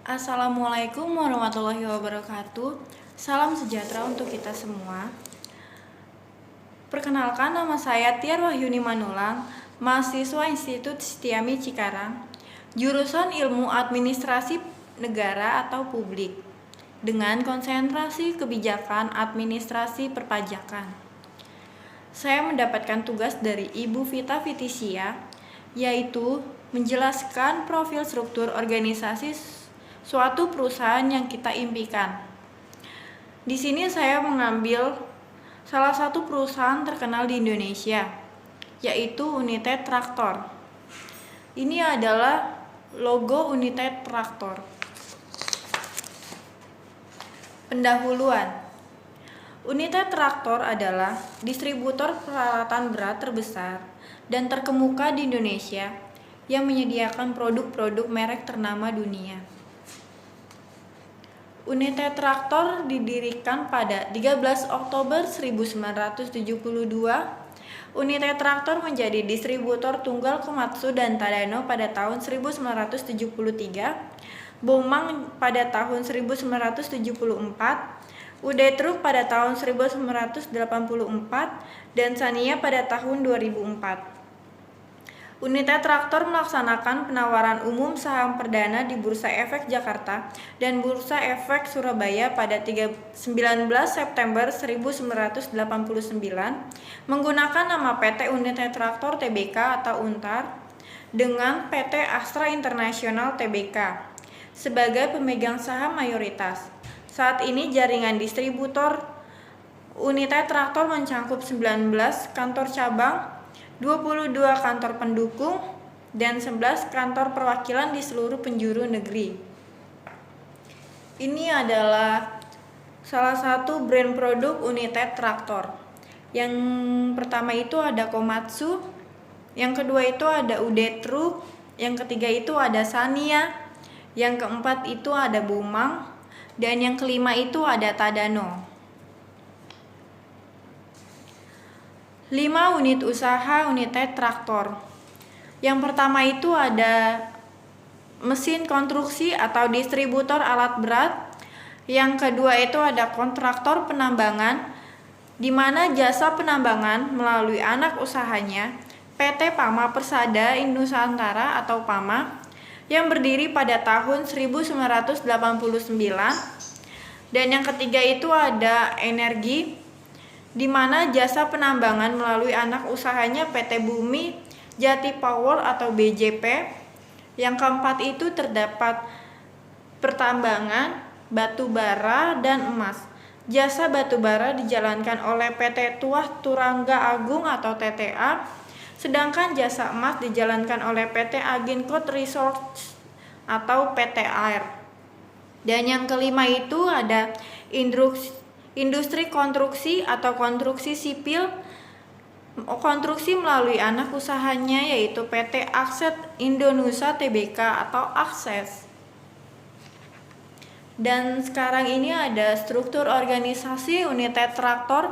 Assalamualaikum warahmatullahi wabarakatuh. Salam sejahtera untuk kita semua. Perkenalkan, nama saya Tiar Wahyuni Manulang, mahasiswa Institut Setiami Cikarang, jurusan Ilmu Administrasi Negara atau Publik, dengan konsentrasi kebijakan administrasi perpajakan. Saya mendapatkan tugas dari Ibu Vita Fitisia, yaitu menjelaskan profil struktur organisasi suatu perusahaan yang kita impikan. Di sini saya mengambil salah satu perusahaan terkenal di Indonesia, yaitu United Tractor. Ini adalah logo United Tractor. Pendahuluan. United Tractor adalah distributor peralatan berat terbesar dan terkemuka di Indonesia yang menyediakan produk-produk merek ternama dunia. United Tractor didirikan pada 13 Oktober 1972. United Tractor menjadi distributor tunggal Komatsu dan Tadano pada tahun 1973, Bomang pada tahun 1974, UD Truk pada tahun 1984, dan Sania pada tahun 2004. United Tractor melaksanakan penawaran umum saham perdana di Bursa Efek Jakarta dan Bursa Efek Surabaya pada 19 September 1989 menggunakan nama PT United Tractor Tbk atau UNTAR dengan PT Astra International Tbk sebagai pemegang saham mayoritas. Saat ini jaringan distributor United Tractor mencakup 19 kantor cabang, 22 kantor pendukung, dan 11 kantor perwakilan di seluruh penjuru negeri. Ini adalah salah satu brand produk United Tractor. Yang pertama itu ada Komatsu, yang kedua itu ada UD Truk, yang ketiga itu ada Sania, yang keempat itu ada Bomang, dan yang kelima itu ada Tadano. 5 unit usaha United Tractor. Yang pertama itu ada mesin konstruksi atau distributor alat berat. Yang kedua itu ada kontraktor penambangan, di mana jasa penambangan melalui anak usahanya PT Pama Persada Nusantara atau Pama yang berdiri pada tahun 1989. Dan yang ketiga itu ada energi, di mana jasa penambangan melalui anak usahanya PT Bumi Jati Power atau BJP. Yang keempat itu terdapat pertambangan, batu bara, dan emas. Jasa batu bara dijalankan oleh PT Tuah Turangga Agung atau TTA, sedangkan jasa emas dijalankan oleh PT Agincoat Resources atau PT AIR. Dan yang kelima itu ada industri konstruksi atau konstruksi sipil, konstruksi melalui anak usahanya yaitu PT Akset Indonesia Tbk atau Akses. Dan sekarang ini ada struktur organisasi United Tractor,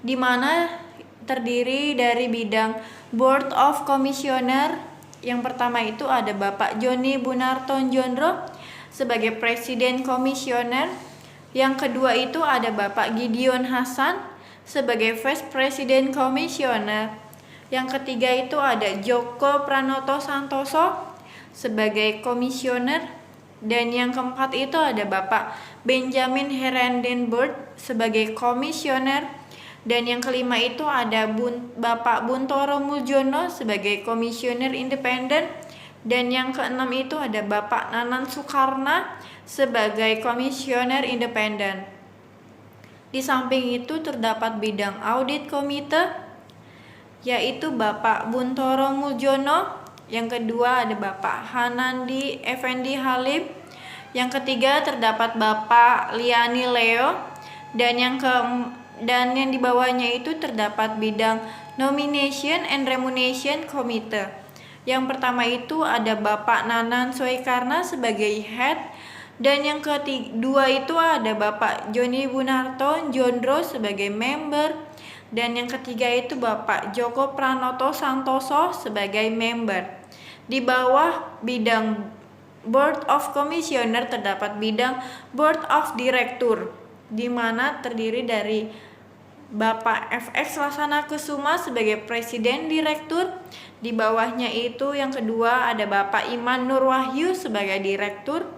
di mana terdiri dari bidang Board of Commissioner. Yang pertama itu ada Bapak Joni Bunarton Jondro sebagai Presiden Komisioner. Yang kedua itu ada Bapak Gideon Hasan sebagai Vice President Commissioner. Yang ketiga itu ada Joko Pranoto Santoso sebagai Komisioner. Dan yang keempat itu ada Bapak Benjamin Herendenburg sebagai Komisioner. Dan yang kelima itu ada Bapak Buntoro Muljono sebagai Komisioner Independen. Dan yang keenam itu ada Bapak Nanan Soekarna sebagai Komisioner Independen. Di samping itu terdapat bidang audit komite, yaitu Bapak Buntoro Muljono. Yang kedua ada Bapak Hanandi Effendi Halim. Yang ketiga terdapat Bapak Liani Leo. Dan yang di bawahnya itu terdapat bidang Nomination and Remuneration Committee. Yang pertama itu ada Bapak Nanan Soekarna sebagai head, dan yang kedua itu ada Bapak Joni Bunarto Jondro sebagai member, dan yang ketiga itu Bapak Joko Pranoto Santoso sebagai member. Di bawah bidang Board of Commissioner terdapat bidang Board of Director, di mana terdiri dari Bapak FX Laksana Kusuma sebagai Presiden Direktur. Di bawahnya itu yang kedua ada Bapak Iman Nurwahyu sebagai Direktur.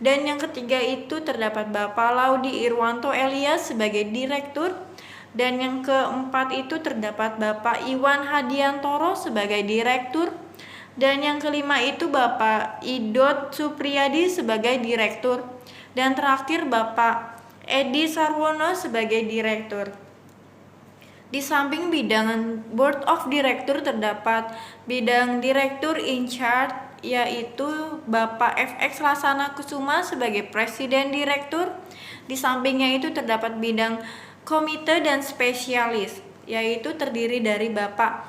Dan yang ketiga itu terdapat Bapak Laudi Irwanto Elias sebagai Direktur. Dan yang keempat itu terdapat Bapak Iwan Hadiantoro sebagai Direktur. Dan yang kelima itu Bapak Idot Supriyadi sebagai Direktur. Dan terakhir Bapak Edi Sarwono sebagai Direktur. Di samping bidang Board of Director terdapat bidang Direktur in Charge, yaitu Bapak FX Laksana Kusuma sebagai Presiden Direktur. Di sampingnya itu terdapat bidang Komite dan Spesialis, yaitu terdiri dari Bapak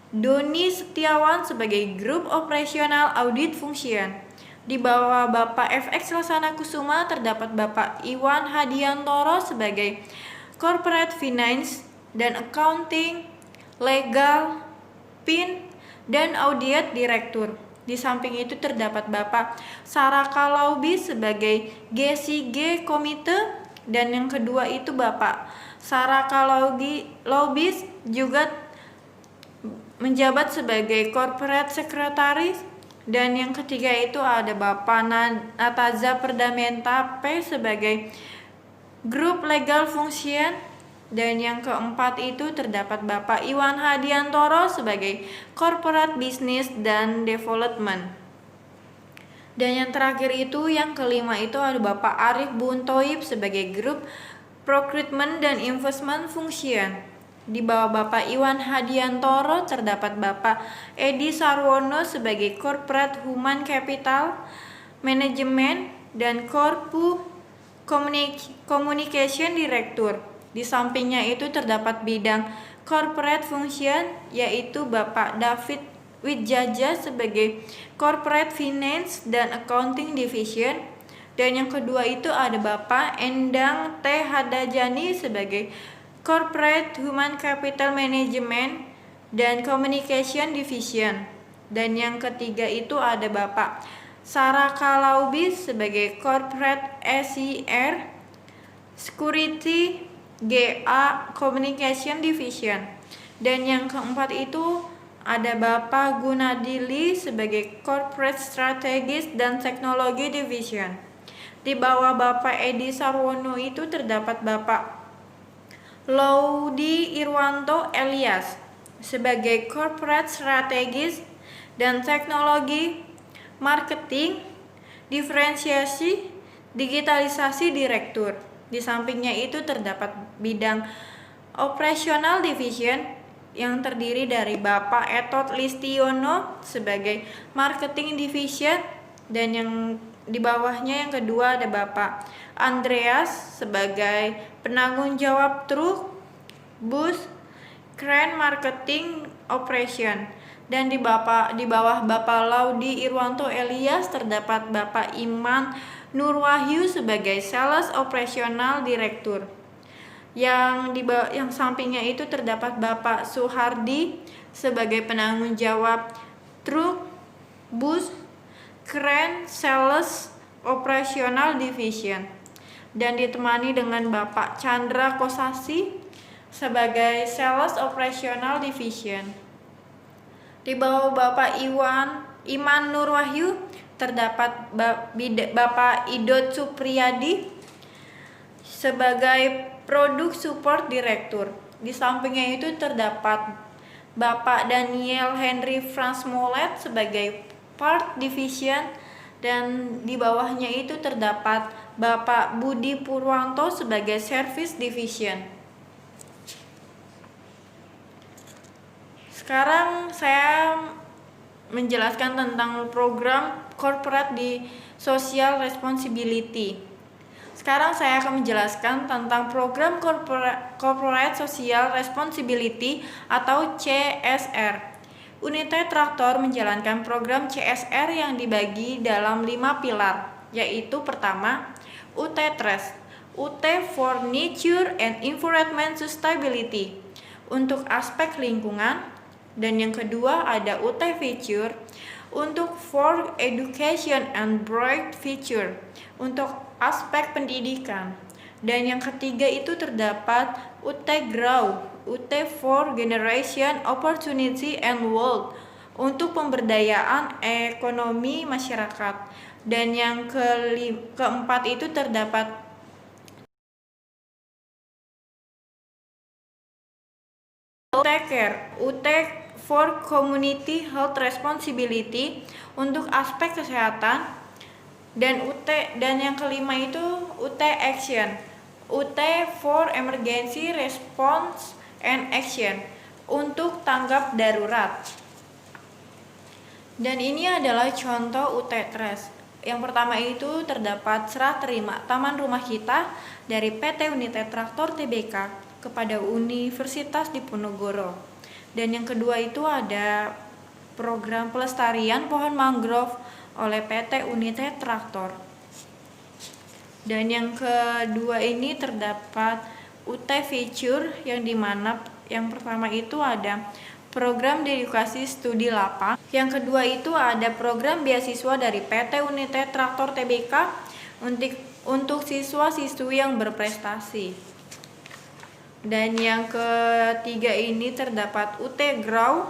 Doni Setiawan sebagai Grup Operasional Audit Function. Di bawah Bapak FX Laksana Kusuma terdapat Bapak Iwan Hadiantoro sebagai Corporate Finance dan Accounting, Legal, PIN, dan Audit Direktur. Di samping itu terdapat Bapak Saraka Laubis sebagai GCG Komite, dan yang kedua itu Bapak Saraka Laubis juga menjabat sebagai Corporate Secretaris. Dan yang ketiga itu ada Bapak Nataza Perdamenta P sebagai Grup Legal Function. Dan yang keempat itu terdapat Bapak Iwan Hadiantoro sebagai Corporate Business dan Development. Dan yang terakhir itu yang kelima itu ada Bapak Arif Buntoib sebagai Grup Procurement dan Investment Function. Di bawah Bapak Iwan Hadiantoro terdapat Bapak Edi Sarwono sebagai Corporate Human Capital Management dan Corpu Communication Director. Di sampingnya itu terdapat bidang Corporate Function, yaitu Bapak David Widjaja sebagai Corporate Finance dan Accounting Division. Dan yang kedua itu ada Bapak Endang T. Hadajani sebagai Corporate Human Capital Management dan Communication Division. Dan yang ketiga itu ada Bapak Saraka Laubis sebagai Corporate SER Security GA Communication Division. Dan yang keempat itu ada Bapak Gunadili sebagai Corporate Strategis dan Teknologi Division. Di bawah Bapak Edi Sarwono itu terdapat Bapak Laudi Irwanto Elias sebagai Corporate Strategis dan Teknologi Marketing Diferensiasi Digitalisasi Direktur. Di sampingnya itu terdapat bidang Operational Division yang terdiri dari Bapak Etot Listiono sebagai Marketing Division. Dan yang di bawahnya yang kedua ada Bapak Andreas sebagai Penanggung Jawab Truk, Bus, Crane Marketing Operation. Dan di bawah Bapak Laudi Irwanto Elias terdapat Bapak Iman Nurwahyu sebagai Sales Operational Director. Yang sampingnya itu terdapat Bapak Suhardi sebagai Penanggung Jawab Truk, Bus, Crane Sales Operational Division. Dan ditemani dengan Bapak Chandra Kosasi sebagai Sales Operational Division. Di bawah Bapak Iman Nurwahyu terdapat Bapak Idot Supriyadi sebagai Produk Support Director. Di sampingnya itu terdapat Bapak Daniel Henry Franz Molet sebagai Part Division. Dan di bawahnya itu terdapat Bapak Budi Purwanto sebagai Service Division. Sekarang saya menjelaskan tentang program corporate di social responsibility. Sekarang saya akan menjelaskan tentang program corporate social responsibility atau CSR. Unit Traktor menjalankan program CSR yang dibagi dalam 5 pilar, yaitu pertama, UT-TRES, UT for Nature and Environment Sustainability, untuk aspek lingkungan, Dan yang kedua ada UT Future untuk for education and bright future untuk aspek pendidikan. Dan yang ketiga itu terdapat UT Grow, UT for generation opportunity and world untuk pemberdayaan ekonomi masyarakat. Dan yang keempat itu terdapat UT Care, UT for Community Health Responsibility untuk aspek kesehatan. Dan yang kelima itu UT Action, UT for Emergency Response and Action untuk tanggap darurat. Dan ini adalah contoh UT Trace. Yang pertama itu terdapat serah terima Taman Rumah Kita dari PT United Traktor Tbk kepada Universitas Diponegoro. Dan yang kedua itu ada program pelestarian pohon mangrove oleh PT United Traktor. Dan yang kedua ini terdapat UT Future yang dimana yang pertama itu ada program dedikasi studi lapang. Yang kedua itu ada program beasiswa dari PT United Traktor Tbk untuk siswa-siswi yang berprestasi. Dan yang ketiga ini terdapat UT Grow,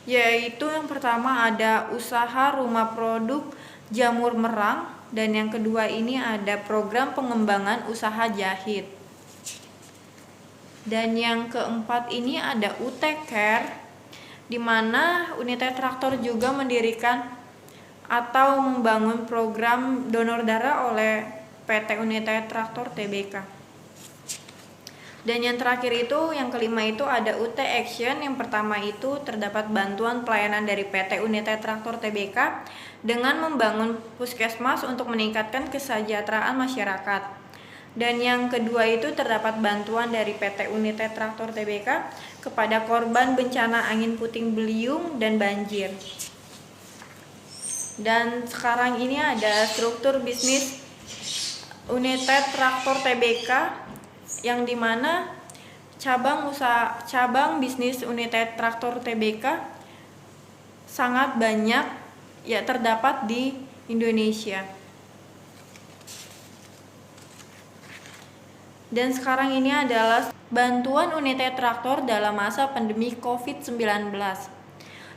yaitu yang pertama ada usaha rumah produk jamur merang, dan yang kedua ini ada program pengembangan usaha jahit. Dan yang keempat ini ada UT Care, di mana United Traktor juga mendirikan atau membangun program donor darah oleh PT United Traktor Tbk. Dan yang terakhir itu, yang kelima itu ada UT Action. Yang pertama itu terdapat bantuan pelayanan dari PT United Traktor Tbk dengan membangun puskesmas untuk meningkatkan kesejahteraan masyarakat. Dan yang kedua itu terdapat bantuan dari PT United Traktor Tbk kepada korban bencana angin puting beliung dan banjir. Dan sekarang ini ada struktur bisnis United Traktor Tbk, yang dimana cabang bisnis United Traktor Tbk sangat banyak ya terdapat di Indonesia. Dan sekarang ini adalah bantuan United Traktor dalam masa pandemi COVID-19.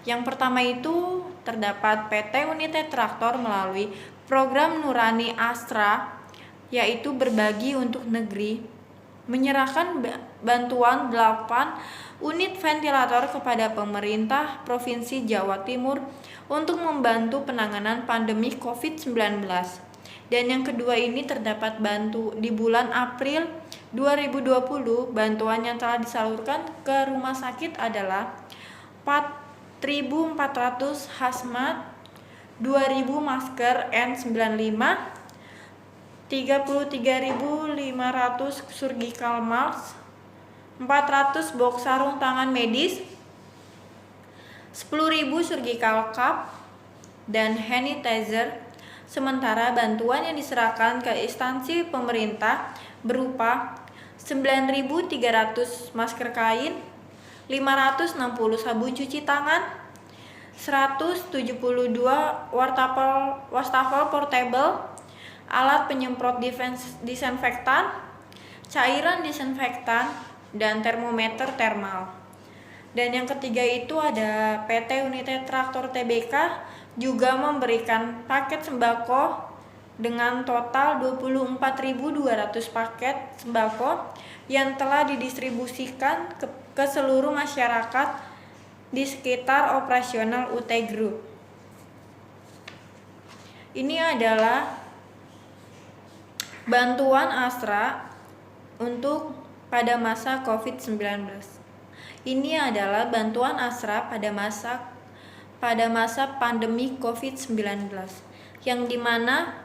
Yang pertama itu terdapat PT United Traktor melalui program Nurani Astra, yaitu berbagi untuk negeri, menyerahkan bantuan 8 unit ventilator kepada pemerintah Provinsi Jawa Timur untuk membantu penanganan pandemi COVID-19. Dan yang kedua ini terdapat di bulan April 2020, bantuan yang telah disalurkan ke rumah sakit adalah 4.400 hazmat, 2.000 masker N95, 33.500 surgical mask, 400 box sarung tangan medis, 10.000 surgical cap, dan sanitizer. Sementara bantuan yang diserahkan ke instansi pemerintah berupa 9.300 masker kain, 560 sabun cuci tangan, 172 wastafel portable, alat penyemprot disinfektan, cairan disinfektan, dan termometer thermal. Dan yang ketiga itu ada PT United Traktor Tbk juga memberikan paket sembako dengan total 24.200 paket sembako yang telah didistribusikan ke seluruh masyarakat di sekitar operasional UT Group. Ini adalah bantuan Astra untuk pada masa COVID-19. Ini adalah bantuan Astra pada masa pandemi COVID-19, yang dimana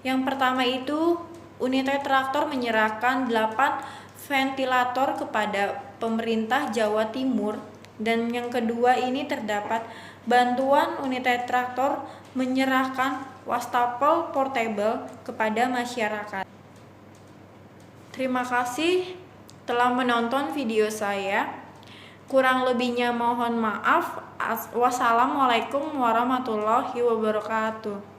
yang pertama itu United Traktor menyerahkan 8 ventilator kepada pemerintah Jawa Timur. Dan yang kedua ini terdapat bantuan United Traktor menyerahkan wastafel portable kepada masyarakat. Terima kasih telah menonton video saya. Kurang lebihnya mohon maaf. Wassalamualaikum warahmatullahi wabarakatuh.